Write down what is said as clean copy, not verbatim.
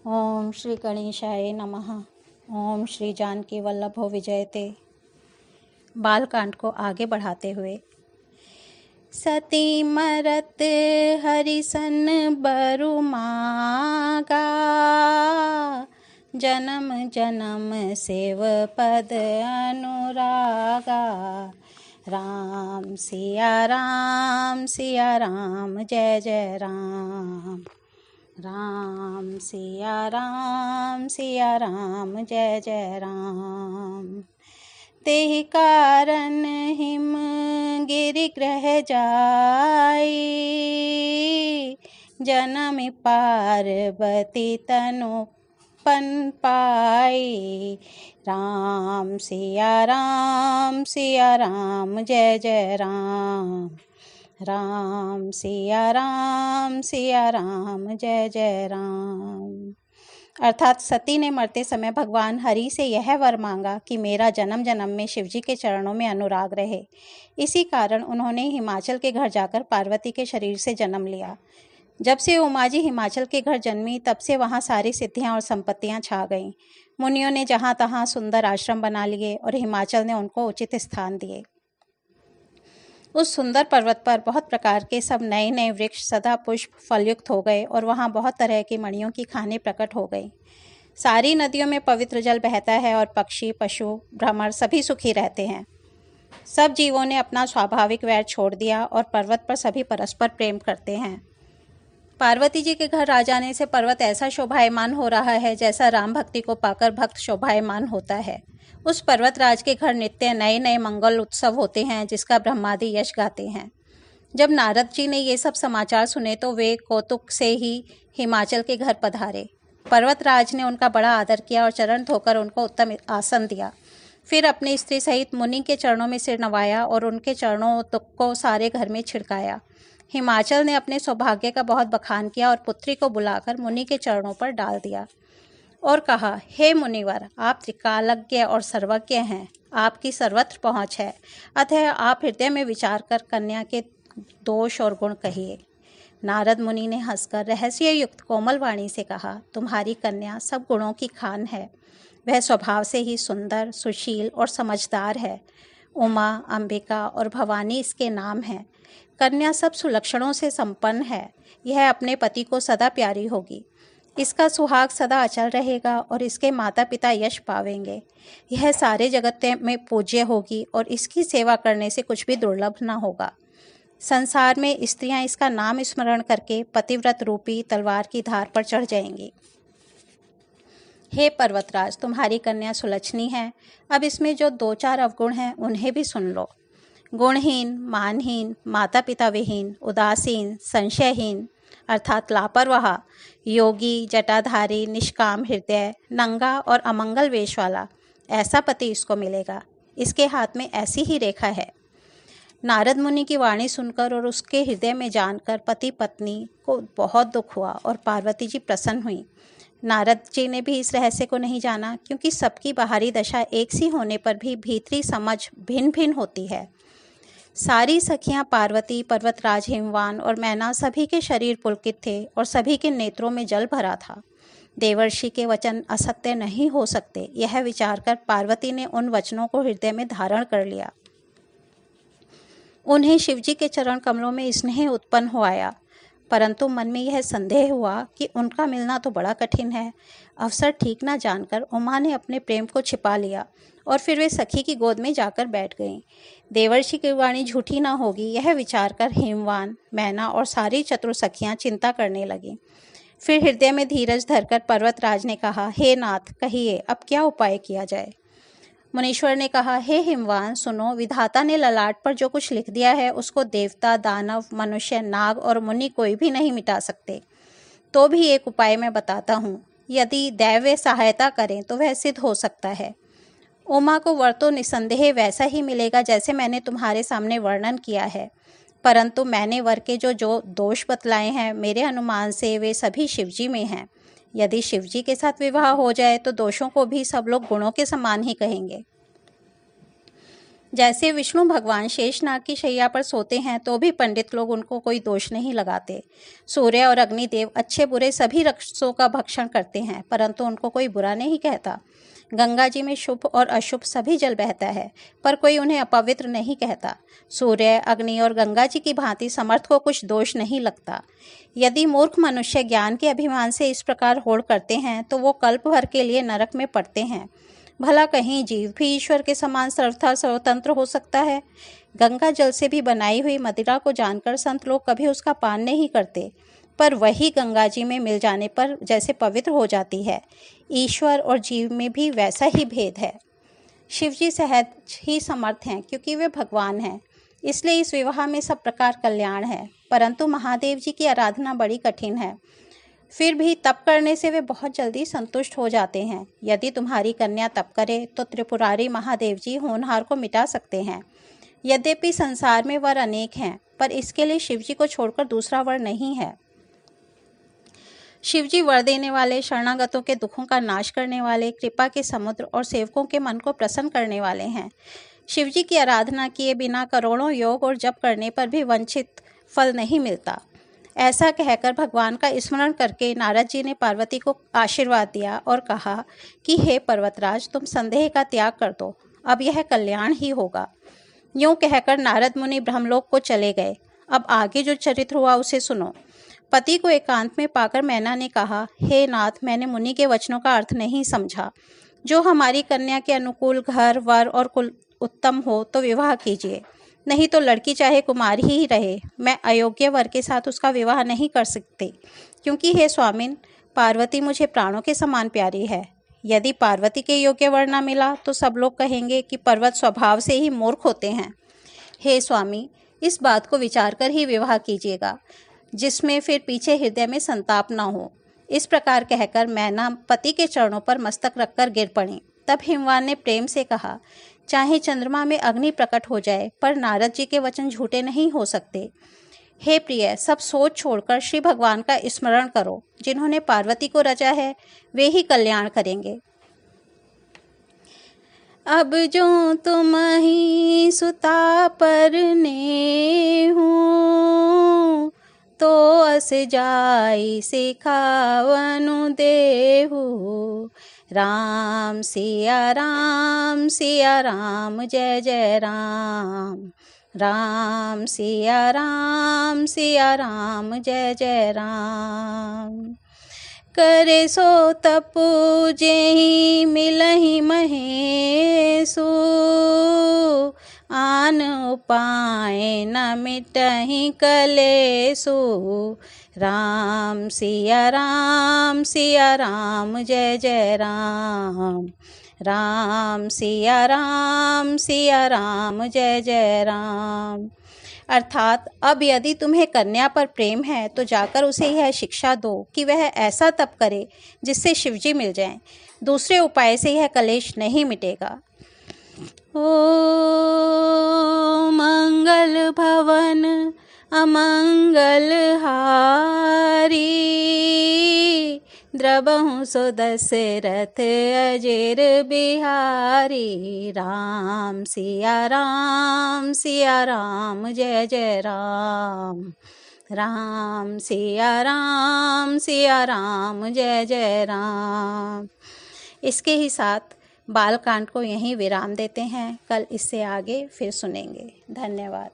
ओम श्री गणेशाय नमः। ओम श्री जानकी वल्लभो विजयते। बालकांड को आगे बढ़ाते हुए, सती मरत हरिसन बरु मागा, जन्म जन्म सेव पद अनुरागा। राम सिया राम जय जय राम। राम सिया राम जय जय राम। तेहि कारण हिम गिरि ग्रह जाई, जनम पार्वती तनु पन पाई। राम सिया राम जय जय राम। राम सिया राम जय जय राम। अर्थात सती ने मरते समय भगवान हरि से यह वर मांगा कि मेरा जन्म जन्म में शिवजी के चरणों में अनुराग रहे। इसी कारण उन्होंने हिमाचल के घर जाकर पार्वती के शरीर से जन्म लिया। जब से उमा जी हिमाचल के घर जन्मी तब से वहाँ सारी सिद्धियाँ और संपत्तियाँ छा गईं। मुनियों ने जहाँ तहाँ सुंदर आश्रम बना लिए और हिमाचल ने उनको उचित स्थान दिए। उस सुंदर पर्वत पर बहुत प्रकार के सब नए नए वृक्ष सदा पुष्प फलयुक्त हो गए और वहाँ बहुत तरह की मणियों की खानें प्रकट हो गई। सारी नदियों में पवित्र जल बहता है और पक्षी पशु भ्रमर सभी सुखी रहते हैं। सब जीवों ने अपना स्वाभाविक वैर छोड़ दिया और पर्वत पर सभी परस्पर प्रेम करते हैं। पार्वती जी के घर आ जाने से पर्वत ऐसा शोभायमान हो रहा है जैसा राम भक्ति को पाकर भक्त शोभायमान होता है। उस पर्वतराज के घर नित्य नए नए मंगल उत्सव होते हैं जिसका ब्रह्मादि यश गाते हैं। जब नारद जी ने ये सब समाचार सुने तो वे कौतुक से ही हिमाचल के घर पधारे। पर्वतराज ने उनका बड़ा आदर किया और चरण धोकर उनको उत्तम आसन दिया। फिर अपनी स्त्री सहित मुनि के चरणों में सिर नवाया और उनके चरणों को सारे घर में छिड़काया। हिमाचल ने अपने सौभाग्य का बहुत बखान किया और पुत्री को बुलाकर मुनि के चरणों पर डाल दिया और कहा, हे मुनिवर, आप त्रिकालज्ञ और सर्वज्ञ हैं, आपकी सर्वत्र पहुँच है, अतः आप हृदय में विचार कर कन्या के दोष और गुण कहिए। नारद मुनि ने हंसकर रहस्य युक्त कोमल वाणी से कहा, तुम्हारी कन्या सब गुणों की खान है। वह स्वभाव से ही सुंदर, सुशील और समझदार है। उमा, अंबिका और भवानी इसके नाम हैं। कन्या सब सुलक्षणों से संपन्न है। यह अपने पति को सदा प्यारी होगी। इसका सुहाग सदा अचल रहेगा और इसके माता पिता यश पावेंगे। यह सारे जगत में पूज्य होगी और इसकी सेवा करने से कुछ भी दुर्लभ न होगा। संसार में स्त्रियां इसका नाम स्मरण करके पतिव्रत रूपी तलवार की धार पर चढ़ जाएंगी। हे पर्वतराज, तुम्हारी कन्या सुलक्षणी है। अब इसमें जो 2-4 अवगुण हैं उन्हें भी सुन लो। गुणहीन, मानहीन, माता पिता विहीन, उदासीन, संशयहीन अर्थात लापरवाह, योगी, जटाधारी, निष्काम हृदय, नंगा और अमंगल वेश वाला, ऐसा पति इसको मिलेगा। इसके हाथ में ऐसी ही रेखा है। नारद मुनि की वाणी सुनकर और उसके हृदय में जानकर पति पत्नी को बहुत दुख हुआ और पार्वती जी प्रसन्न हुई। नारद जी ने भी इस रहस्य को नहीं जाना क्योंकि सबकी बाहरी दशा एक सी होने पर भी भीतरी समझ भिन्न भिन्न होती है। सारी सखियां पार्वती, पर्वतराज हिमवान और मैना सभी के शरीर पुलकित थे और सभी के नेत्रों में जल भरा था। देवर्षि के वचन असत्य नहीं हो सकते, यह विचार कर पार्वती ने उन वचनों को हृदय में धारण कर लिया। उन्हें शिवजी के चरण कमलों में स्नेह उत्पन्न हो आया, परंतु मन में यह संदेह हुआ कि उनका मिलना तो बड़ा कठिन है। अवसर ठीक ना जानकर उमा ने अपने प्रेम को छिपा लिया और फिर वे सखी की गोद में जाकर बैठ गईं। देवर्षि की वाणी झूठी ना होगी, यह विचार कर हिमवान, मैना और सारी चतुर सखियां चिंता करने लगीं। फिर हृदय में धीरज धरकर पर्वतराज ने कहा, हे नाथ, कहिए अब क्या उपाय किया जाए। मुनीश्वर ने कहा, हे हिमवान, सुनो, विधाता ने ललाट पर जो कुछ लिख दिया है उसको देवता, दानव, मनुष्य, नाग और मुनि कोई भी नहीं मिटा सकते। तो भी एक उपाय मैं बताता हूँ, यदि दैव सहायता करें तो वह सिद्ध हो सकता है। उमा को वर तो निसंदेह वैसा ही मिलेगा जैसे मैंने तुम्हारे सामने वर्णन किया है, परंतु मैंने वर के जो दोष बतलाए हैं मेरे अनुमान से वे सभी शिवजी में हैं। यदि शिवजी के साथ विवाह हो जाए तो दोषों को भी सब लोग गुणों के समान ही कहेंगे। जैसे विष्णु भगवान शेषनाग की शैया पर सोते हैं तो भी पंडित लोग उनको कोई दोष नहीं लगाते। सूर्य और अग्निदेव अच्छे बुरे सभी रक्षों का भक्षण करते हैं, परंतु उनको कोई बुरा नहीं कहता। गंगा जी में शुभ और अशुभ सभी जल बहता है, पर कोई उन्हें अपवित्र नहीं कहता। सूर्य, अग्नि और गंगा जी की भांति समर्थ को कुछ दोष नहीं लगता। यदि मूर्ख मनुष्य ज्ञान के अभिमान से इस प्रकार होड़ करते हैं तो वो कल्प भर के लिए नरक में पड़ते हैं। भला कहीं जीव भी ईश्वर के समान सर्वथा स्वतंत्र हो सकता है? गंगा जल से भी बनाई हुई मदिरा को जानकर संत लोग कभी उसका पान नहीं करते, पर वही गंगा जी में मिल जाने पर जैसे पवित्र हो जाती है। ईश्वर और जीव में भी वैसा ही भेद है। शिव जी सहज ही समर्थ हैं, क्योंकि वे भगवान हैं, इसलिए इस विवाह में सब प्रकार कल्याण है। परंतु महादेव जी की आराधना बड़ी कठिन है, फिर भी तप करने से वे बहुत जल्दी संतुष्ट हो जाते हैं। यदि तुम्हारी कन्या तप करे तो त्रिपुरारी महादेव जी होनहार को मिटा सकते हैं। यद्यपि संसार में वर अनेक हैं, पर इसके लिए शिव जी को छोड़कर दूसरा वर नहीं है। शिव जी वर देने वाले, शरणागतों के दुखों का नाश करने वाले, कृपा के समुद्र और सेवकों के मन को प्रसन्न करने वाले हैं। शिव जी की आराधना किए बिना करोड़ों योग और जप करने पर भी वंचित फल नहीं मिलता। ऐसा कहकर भगवान का स्मरण करके नारद जी ने पार्वती को आशीर्वाद दिया और कहा कि हे पर्वतराज, तुम संदेह का त्याग कर दो, अब यह कल्याण ही होगा। यूं कहकर नारद मुनि ब्रह्मलोक को चले गए। अब आगे जो चरित्र हुआ उसे सुनो। पति को एकांत में पाकर मैना ने कहा, हे नाथ, मैंने मुनि के वचनों का अर्थ नहीं समझा। जो हमारी कन्या के अनुकूल घर, वर और कुल उत्तम हो तो विवाह कीजिए, नहीं तो लड़की चाहे कुमारी ही रहे। मैं अयोग्य वर के साथ उसका विवाह नहीं कर सकती, क्योंकि हे स्वामिन, पार्वती मुझे प्राणों के समान प्यारी है। यदि पार्वती के योग्य वर न मिला तो सब लोग कहेंगे कि पर्वत स्वभाव से ही मूर्ख होते हैं। हे स्वामी, इस बात को विचार कर ही विवाह कीजिएगा, जिसमें फिर पीछे हृदय में संताप न हो। इस प्रकार कहकर मैना पति के चरणों पर मस्तक रखकर गिर पड़ी। तब हिमवान ने प्रेम से कहा, चाहे चंद्रमा में अग्नि प्रकट हो जाए, पर नारद जी के वचन झूठे नहीं हो सकते। हे प्रिय, सब सोच छोड़कर श्री भगवान का स्मरण करो। जिन्होंने पार्वती को रचा है वे ही कल्याण करेंगे। अब जो तुम ही सुता परने हूँ, तो अस जाई सिखावनु देहु। राम सिया राम, सिया राम, जय जय राम। राम सिया राम, सिया राम, जय जय राम। करे सो तपु जेहि मिलहि महेशु। आन उपाय न मिटहि कलेसु। राम सिया राम, सिया राम, जय जय राम। राम सिया राम, सिया राम, जय जय राम। अर्थात अब यदि तुम्हें कन्या पर प्रेम है तो जाकर उसे यह शिक्षा दो कि वह ऐसा तप करे जिससे शिवजी मिल जाएं। दूसरे उपाय से यह कलेश नहीं मिटेगा। ओ मंगल भवन अमंगल हारी। द्रबहु सो दशरथ अजेर बिहारी। राम सिया राम, सिया राम, जय जय राम। राम सिया राम, सिया राम, जय जय राम। इसके ही साथ बालकांड को यहीं विराम देते हैं। कल इससे आगे फिर सुनेंगे। धन्यवाद।